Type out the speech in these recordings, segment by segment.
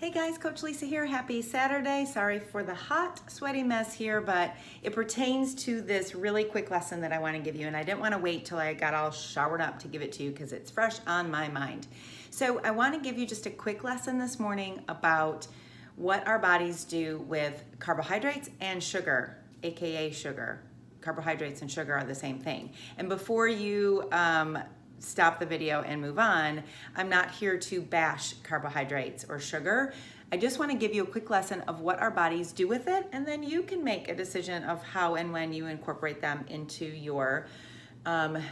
Hey guys, Coach Lisa here. Happy Saturday. Sorry for the hot, sweaty mess here, but it pertains to this really quick lesson that I want to give you. And I didn't want to wait till I got all showered up to give it to you because it's fresh on my mind. So I want to give you just a quick lesson this morning about what our bodies do with carbohydrates and sugar, aka sugar. Carbohydrates and sugar are the same thing. And before you stop the video and move on, I'm not here to bash carbohydrates or sugar. I just want to give you a quick lesson of what our bodies do with it, and then you can make a decision of how and when you incorporate them into your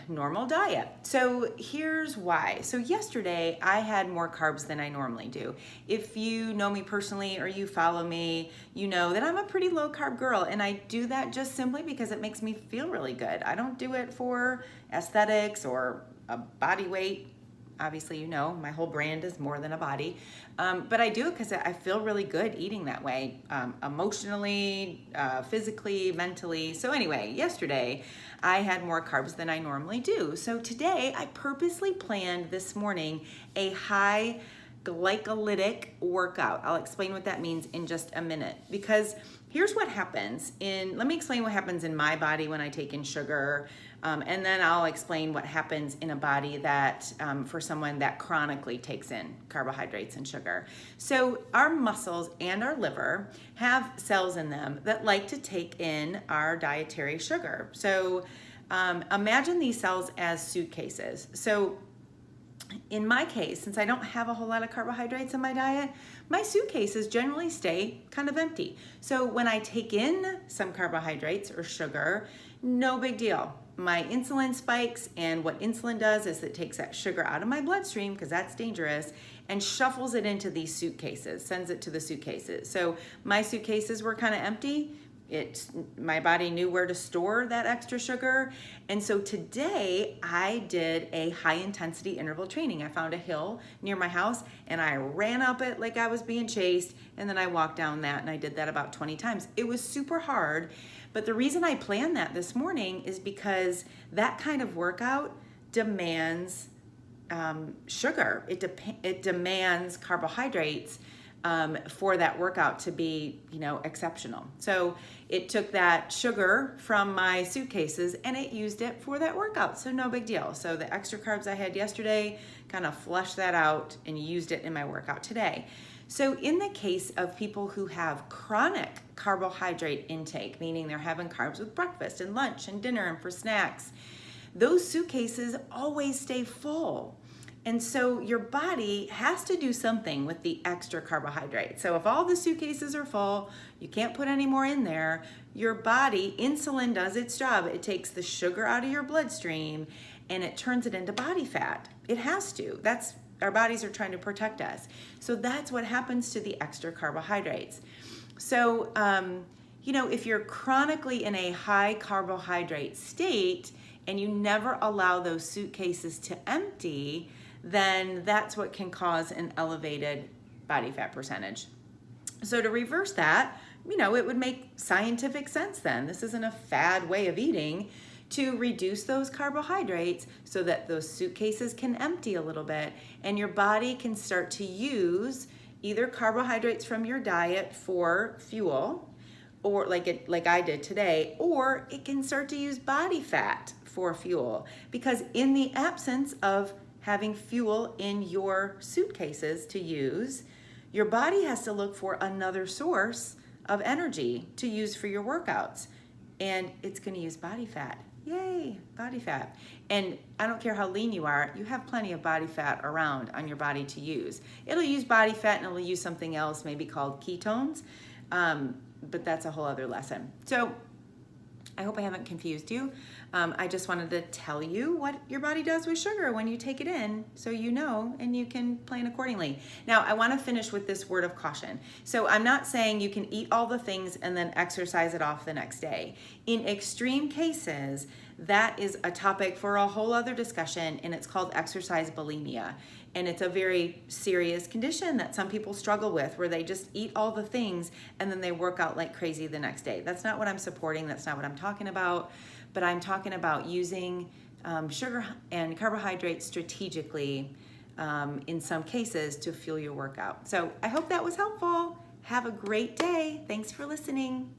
normal diet. So here's why. So yesterday I had more carbs than I normally do. If you know me personally or you follow me, you know that I'm a pretty low carb girl, and I do that just simply because it makes me feel really good. I don't do it for aesthetics or a body weight. Obviously, you know, my whole brand is more than a body, but I do it because I feel really good eating that way, emotionally, physically, mentally. So anyway, yesterday I had more carbs than I normally do. So today I purposely planned this morning a high glycolytic workout. I'll explain what that means in just a minute, because here's what happens let me explain what happens in my body when I take in sugar, and then I'll explain what happens in a body that, for someone that chronically takes in carbohydrates and sugar. So our muscles and our liver have cells in them that like to take in our dietary sugar. So imagine these cells as suitcases. So in my case, since I don't have a whole lot of carbohydrates in my diet, my suitcases generally stay kind of empty. So when I take in some carbohydrates or sugar, no big deal. My insulin spikes, and what insulin does is it takes that sugar out of my bloodstream, because that's dangerous, and shuffles it into these suitcases, sends it to the suitcases. So my suitcases were kind of empty. My body knew where to store that extra sugar. And so today I did a high intensity interval training. I found a hill near my house and I ran up it like I was being chased, and then I walked down that, and I did that about 20 times. It was super hard, but the reason I planned that this morning is because that kind of workout demands sugar. It demands carbohydrates for that workout to be, exceptional. So it took that sugar from my suitcases and it used it for that workout. So no big deal. So the extra carbs I had yesterday kind of flushed that out and used it in my workout today. So in the case of people who have chronic carbohydrate intake, meaning they're having carbs with breakfast and lunch and dinner and for snacks, those suitcases always stay full. And so your body has to do something with the extra carbohydrate. So if all the suitcases are full, you can't put any more in there, your body, insulin does its job. It takes the sugar out of your bloodstream and it turns it into body fat. It has to. Our bodies are trying to protect us. So that's what happens to the extra carbohydrates. So, if you're chronically in a high carbohydrate state and you never allow those suitcases to empty, then that's what can cause an elevated body fat percentage. So to reverse that, it would make scientific sense then. This isn't a fad way of eating, to reduce those carbohydrates so that those suitcases can empty a little bit and your body can start to use either carbohydrates from your diet for fuel, or like I did today, or it can start to use body fat for fuel, because in the absence of having fuel in your suitcases to use, your body has to look for another source of energy to use for your workouts, and it's going to use body fat. Yay, body fat. And I don't care how lean you are, you have plenty of body fat around on your body to use. It'll use body fat and it'll use something else, maybe called ketones, but that's a whole other lesson. So I hope I haven't confused you. I just wanted to tell you what your body does with sugar when you take it in, so you know and you can plan accordingly. Now, I want to finish with this word of caution. So I'm not saying you can eat all the things and then exercise it off the next day. In extreme cases, that is a topic for a whole other discussion, and it's called exercise bulimia. And it's a very serious condition that some people struggle with, where they just eat all the things and then they work out like crazy the next day. That's not what I'm supporting. That's not what I'm talking about. But I'm talking about using sugar and carbohydrates strategically in some cases to fuel your workout. So I hope that was helpful. Have a great day. Thanks for listening.